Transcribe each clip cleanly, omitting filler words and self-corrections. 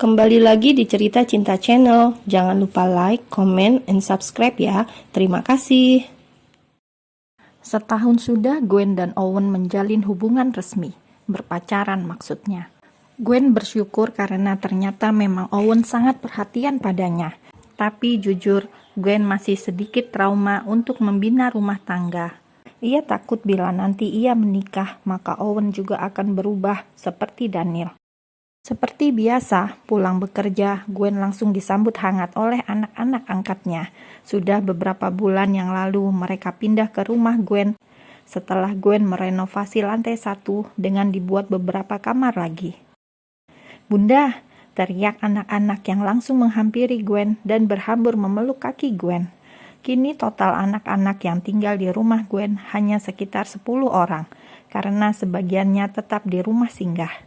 Kembali lagi di Cerita Cinta Channel. Jangan lupa like, comment, and subscribe ya. Terima kasih. Setahun sudah Gwen dan Owen menjalin hubungan resmi. Berpacaran maksudnya. Gwen bersyukur karena ternyata memang Owen sangat perhatian padanya. Tapi jujur, Gwen masih sedikit trauma untuk membina rumah tangga. Ia takut bila nanti ia menikah, maka Owen juga akan berubah seperti Daniel. Seperti biasa, pulang bekerja, Gwen langsung disambut hangat oleh anak-anak angkatnya. Sudah beberapa bulan yang lalu mereka pindah ke rumah Gwen setelah Gwen merenovasi lantai 1 dengan dibuat beberapa kamar lagi. "Bunda!" teriak anak-anak yang langsung menghampiri Gwen dan berhambur memeluk kaki Gwen. Kini total anak-anak yang tinggal di rumah Gwen hanya sekitar 10 orang, karena sebagiannya tetap di rumah singgah.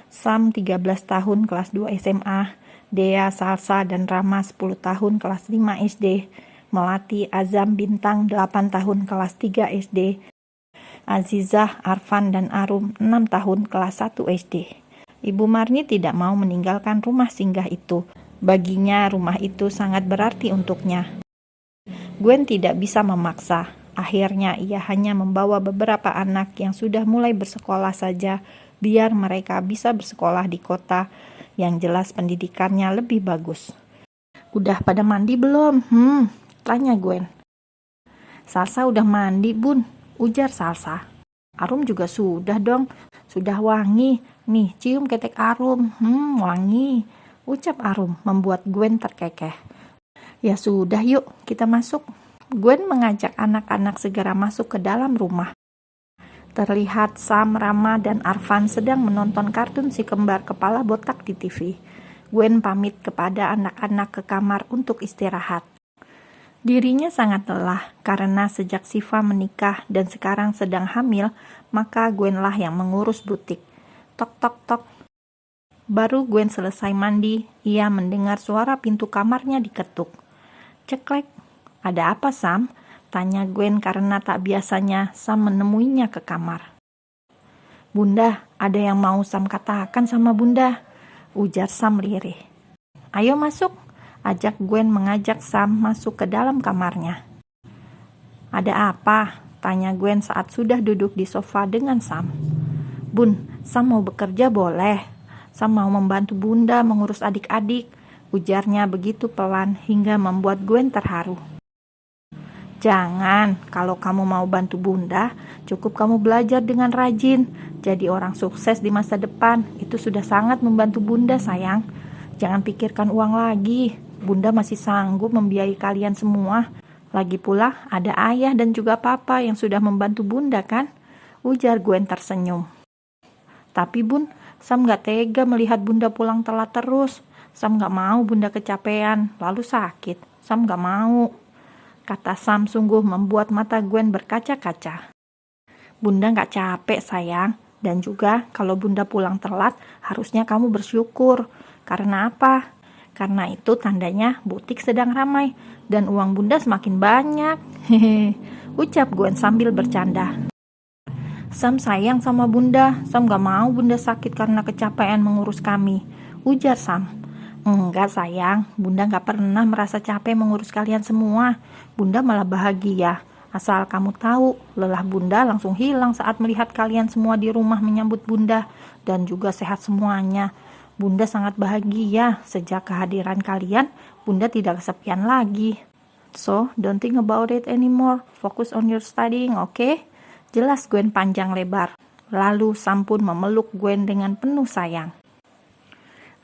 Sam 13 tahun kelas 2 SMA, Dea, Salsa, dan Rama 10 tahun kelas 5 SD, Melati, Azam, Bintang 8 tahun kelas 3 SD, Azizah, Arfan, dan Arum 6 tahun kelas 1 SD. Ibu Marni tidak mau meninggalkan rumah singgah itu. Baginya rumah itu sangat berarti untuknya. Gwen tidak bisa memaksa. Akhirnya ia hanya membawa beberapa anak yang sudah mulai bersekolah saja biar mereka bisa bersekolah di kota yang jelas pendidikannya lebih bagus. "Udah pada mandi belum?" Tanya Gwen. "Salsa udah mandi, Bun," ujar Salsa. "Arum juga sudah dong, sudah wangi. Nih, cium ketek Arum. Wangi," ucap Arum membuat Gwen terkekeh. "Ya sudah, yuk kita masuk." Gwen mengajak anak-anak segera masuk ke dalam rumah. Terlihat Sam, Rama, dan Arfan sedang menonton kartun si kembar kepala botak di TV. Gwen pamit kepada anak-anak ke kamar untuk istirahat. Dirinya sangat lelah karena sejak Siva menikah dan sekarang sedang hamil, maka Gwenlah yang mengurus butik. Tok tok tok. Baru Gwen selesai mandi, ia mendengar suara pintu kamarnya diketuk. Ceklek. "Ada apa, Sam?" tanya Gwen karena tak biasanya Sam menemuinya ke kamar. "Bunda, ada yang mau Sam katakan sama Bunda," ujar Sam lirih. "Ayo masuk," ajak Gwen mengajak Sam masuk ke dalam kamarnya. "Ada apa?" tanya Gwen saat sudah duduk di sofa dengan Sam. "Bun, Sam mau bekerja boleh. Sam mau membantu Bunda mengurus adik-adik," ujarnya begitu pelan hingga membuat Gwen terharu. "Jangan, kalau kamu mau bantu Bunda, cukup kamu belajar dengan rajin. Jadi orang sukses di masa depan, itu sudah sangat membantu Bunda, sayang. Jangan pikirkan uang lagi, Bunda masih sanggup membiayai kalian semua. Lagi pula, ada ayah dan juga papa yang sudah membantu Bunda kan?" ujar Gwen tersenyum. "Tapi Bun, Sam gak tega melihat Bunda pulang telat terus. Sam gak mau Bunda kecapean, lalu sakit. Sam gak mau," kata Sam sungguh membuat mata Gwen berkaca-kaca. "Bunda gak capek sayang, dan juga kalau Bunda pulang telat harusnya kamu bersyukur. Karena apa? Karena itu tandanya butik sedang ramai dan uang Bunda semakin banyak," hehe, ucap Gwen sambil bercanda. "Sam sayang sama Bunda, Sam gak mau Bunda sakit karena kecapean mengurus kami," ujar Sam. "Enggak sayang, Bunda gak pernah merasa capek mengurus kalian semua. Bunda malah bahagia. Asal kamu tahu, lelah Bunda langsung hilang saat melihat kalian semua di rumah menyambut Bunda dan juga sehat semuanya. Bunda sangat bahagia sejak kehadiran kalian, Bunda tidak kesepian lagi. So, don't think about it anymore. Focus on your studying, okay?" Jelas Gwen panjang lebar. Lalu Sam pun memeluk Gwen dengan penuh sayang.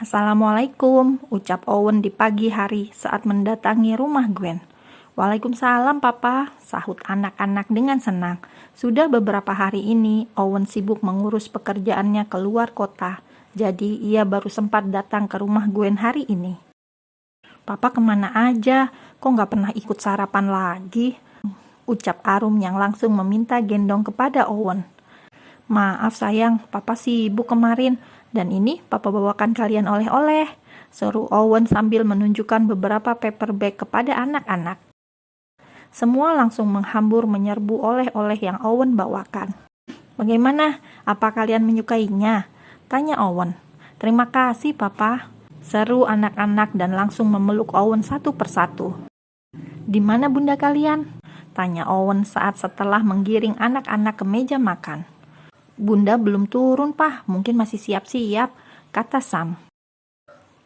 "Assalamualaikum," ucap Owen di pagi hari saat mendatangi rumah Gwen. "Waalaikumsalam Papa," sahut anak-anak dengan senang. Sudah beberapa hari ini Owen sibuk mengurus pekerjaannya keluar kota, jadi ia baru sempat datang ke rumah Gwen hari ini. "Papa kemana aja? Kok gak pernah ikut sarapan lagi?" ucap Arum yang langsung meminta gendong kepada Owen. "Maaf sayang, Papa sibuk kemarin. Dan ini Papa bawakan kalian oleh-oleh," seru Owen sambil menunjukkan beberapa paper bag kepada anak-anak. Semua langsung menghambur menyerbu oleh-oleh yang Owen bawakan. "Bagaimana? Apa kalian menyukainya?" tanya Owen. Terima kasih, Papa, seru anak-anak dan langsung memeluk Owen satu persatu. Di mana bunda kalian? Tanya Owen setelah menggiring anak-anak ke meja makan. Bunda belum turun, Pak. Mungkin masih siap-siap, kata Sam.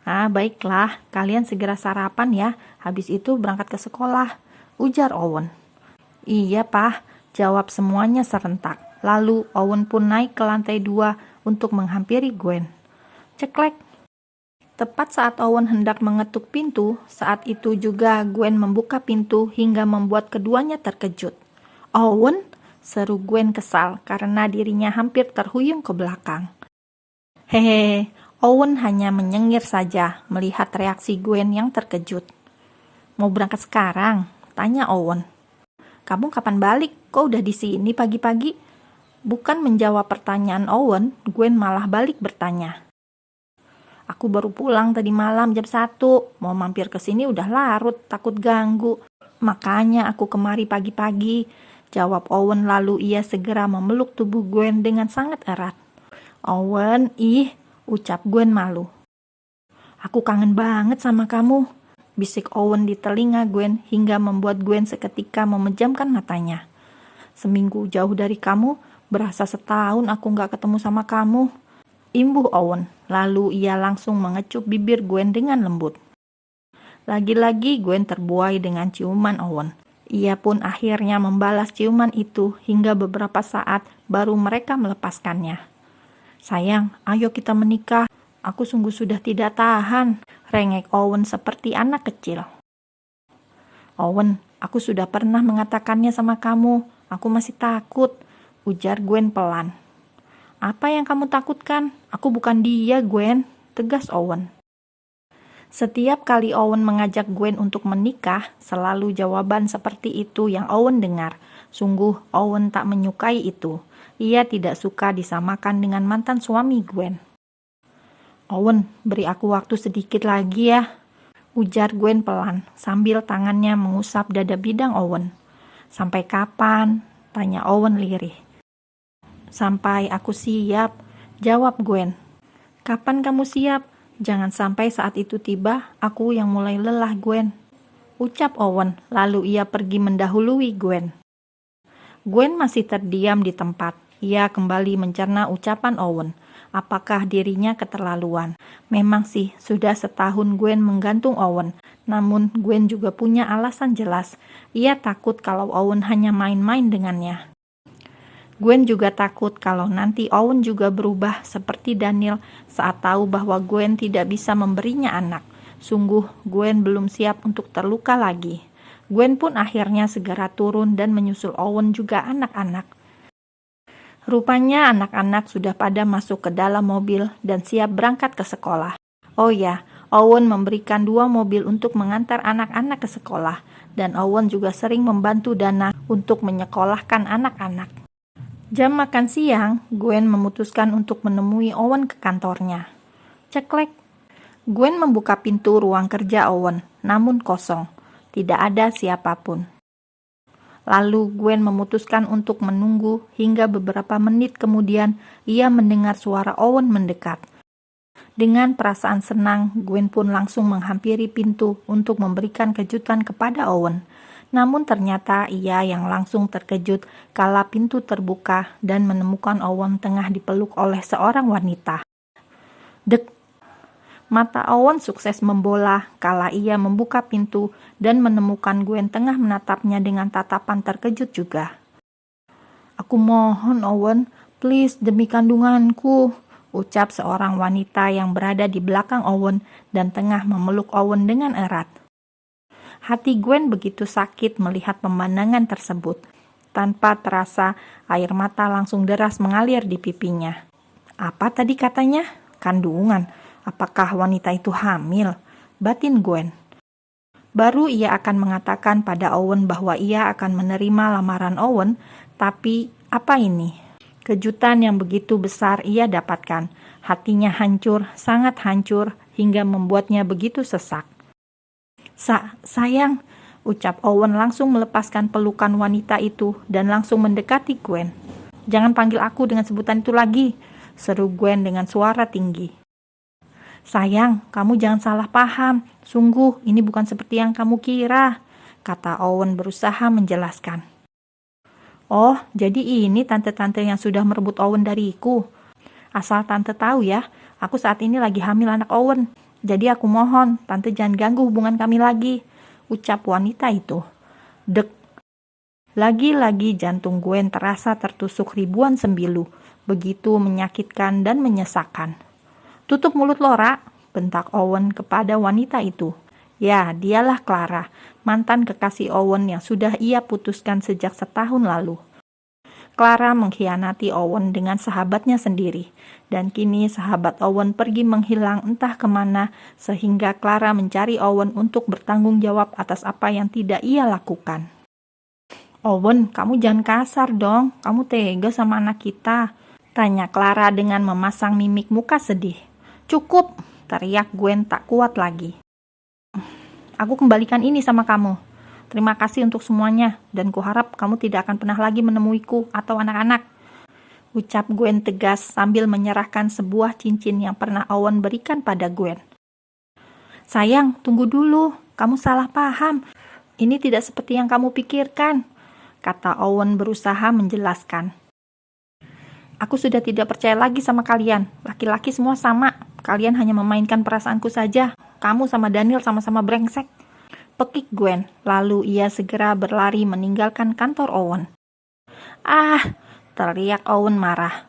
Baiklah, kalian segera sarapan ya. Habis itu berangkat ke sekolah, ujar Owen. Iya, Pak, jawab semuanya serentak. Lalu Owen pun naik ke lantai 2 untuk menghampiri Gwen. Ceklek. Tepat saat Owen hendak mengetuk pintu, saat itu juga Gwen membuka pintu hingga membuat keduanya terkejut. Owen, seru Gwen kesal karena dirinya hampir terhuyung ke belakang. Hehehe, Owen hanya menyengir saja melihat reaksi Gwen yang terkejut. Mau berangkat sekarang? Tanya Owen. Kamu kapan balik? Kok udah di sini pagi-pagi? Bukan menjawab pertanyaan Owen, Gwen malah balik bertanya. Aku baru pulang tadi malam jam 1. Mau mampir ke sini udah larut, takut ganggu. Makanya aku kemari pagi-pagi, jawab Owen lalu ia segera memeluk tubuh Gwen dengan sangat erat. Owen, ucap Gwen malu. Aku kangen banget sama kamu, bisik Owen di telinga Gwen hingga membuat Gwen seketika memejamkan matanya. Seminggu jauh dari kamu, berasa setahun aku gak ketemu sama kamu, imbuh Owen. Lalu ia langsung mengecup bibir Gwen dengan lembut. Lagi-lagi Gwen terbuai dengan ciuman Owen. Ia pun akhirnya membalas ciuman itu hingga beberapa saat baru mereka melepaskannya. Sayang, ayo kita menikah. Aku sungguh sudah tidak tahan, rengek Owen seperti anak kecil. Owen, aku sudah pernah mengatakannya sama kamu. Aku masih takut, ujar Gwen pelan. Apa yang kamu takutkan? Aku bukan dia, Gwen, tegas Owen. Setiap kali Owen mengajak Gwen untuk menikah, selalu jawaban seperti itu yang Owen dengar. Sungguh, Owen tak menyukai itu. Ia tidak suka disamakan dengan mantan suami Gwen. Owen, beri aku waktu sedikit lagi ya, ujar Gwen pelan, sambil tangannya mengusap dada bidang Owen. Sampai kapan? Tanya Owen lirih. Sampai aku siap, jawab Gwen. Kapan kamu siap? Jangan sampai saat itu tiba, aku yang mulai lelah, Gwen, ucap Owen, lalu ia pergi mendahului Gwen. Gwen masih terdiam di tempat. Ia kembali mencerna ucapan Owen. Apakah dirinya keterlaluan? Memang sih, sudah setahun Gwen menggantung Owen. Namun Gwen juga punya alasan jelas. Ia takut kalau Owen hanya main-main dengannya. Gwen juga takut kalau nanti Owen juga berubah seperti Daniel saat tahu bahwa Gwen tidak bisa memberinya anak. Sungguh, Gwen belum siap untuk terluka lagi. Gwen pun akhirnya segera turun dan menyusul Owen juga anak-anak. Rupanya anak-anak sudah pada masuk ke dalam mobil dan siap berangkat ke sekolah. Oh ya, Owen memberikan 2 mobil untuk mengantar anak-anak ke sekolah, dan Owen juga sering membantu Dana untuk menyekolahkan anak-anak. Jam makan siang, Gwen memutuskan untuk menemui Owen ke kantornya. Ceklek. Gwen membuka pintu ruang kerja Owen, namun kosong. Tidak ada siapapun. Lalu Gwen memutuskan untuk menunggu hingga beberapa menit kemudian ia mendengar suara Owen mendekat. Dengan perasaan senang, Gwen pun langsung menghampiri pintu untuk memberikan kejutan kepada Owen. Namun ternyata ia yang langsung terkejut kala pintu terbuka dan menemukan Owen tengah dipeluk oleh seorang wanita. Dek! Mata Owen sukses membola kala ia membuka pintu dan menemukan Gwen tengah menatapnya dengan tatapan terkejut juga. Aku mohon Owen, please demi kandunganku, ucap seorang wanita yang berada di belakang Owen dan tengah memeluk Owen dengan erat. Hati Gwen begitu sakit melihat pemandangan tersebut. Tanpa terasa, air mata langsung deras mengalir di pipinya. Apa tadi katanya? Kandungan. Apakah wanita itu hamil? Batin Gwen. Baru ia akan mengatakan pada Owen bahwa ia akan menerima lamaran Owen, tapi apa ini? Kejutan yang begitu besar ia dapatkan. Hatinya hancur, sangat hancur, hingga membuatnya begitu sesak. Sayang, ucap Owen langsung melepaskan pelukan wanita itu dan langsung mendekati Gwen. Jangan panggil aku dengan sebutan itu lagi, seru Gwen dengan suara tinggi. Sayang, kamu jangan salah paham. Sungguh, ini bukan seperti yang kamu kira, kata Owen berusaha menjelaskan. Oh, jadi ini tante-tante yang sudah merebut Owen dariku. Asal tante tahu ya, aku saat ini lagi hamil anak Owen. Jadi aku mohon, tante jangan ganggu hubungan kami lagi, ucap wanita itu. Dek. Lagi-lagi jantung Gwen terasa tertusuk ribuan sembilu, begitu menyakitkan dan menyesakan. Tutup mulut Laura, bentak Owen kepada wanita itu. Ya, dialah Clara, mantan kekasih Owen yang sudah ia putuskan sejak setahun lalu. Clara mengkhianati Owen dengan sahabatnya sendiri, dan kini sahabat Owen pergi menghilang entah kemana, sehingga Clara mencari Owen untuk bertanggung jawab atas apa yang tidak ia lakukan. Owen, kamu jangan kasar dong, kamu tega sama anak kita, tanya Clara dengan memasang mimik muka sedih. Cukup, teriak Gwen tak kuat lagi. Aku kembalikan ini sama kamu. Terima kasih untuk semuanya, dan kuharap kamu tidak akan pernah lagi menemuiku atau anak-anak, ucap Gwen tegas sambil menyerahkan sebuah cincin yang pernah Owen berikan pada Gwen. Sayang, tunggu dulu, kamu salah paham. Ini tidak seperti yang kamu pikirkan, kata Owen berusaha menjelaskan. Aku sudah tidak percaya lagi sama kalian. Laki-laki semua sama. Kalian hanya memainkan perasaanku saja. Kamu sama Daniel sama-sama brengsek, pekik Gwen. Lalu ia segera berlari meninggalkan kantor Owen. Ah, teriak Owen marah.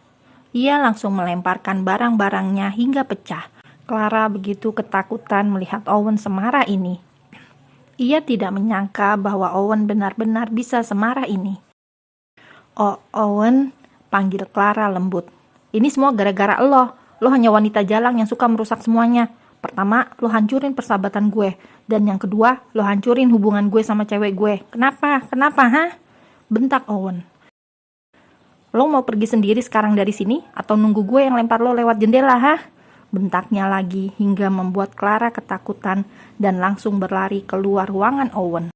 Ia langsung melemparkan barang-barangnya hingga pecah. Clara begitu ketakutan melihat Owen semarah ini. Ia tidak menyangka bahwa Owen benar-benar bisa semarah ini. Oh, Owen, panggil Clara lembut. Ini semua gara-gara lo. Lo hanya wanita jalang yang suka merusak semuanya. Pertama, lo hancurin persahabatan gue. Dan yang kedua, lo hancurin hubungan gue sama cewek gue. Kenapa? Kenapa, ha? Bentak Owen. Lo mau pergi sendiri sekarang dari sini? Atau nunggu gue yang lempar lo lewat jendela, ha? Bentaknya lagi hingga membuat Clara ketakutan dan langsung berlari keluar ruangan Owen.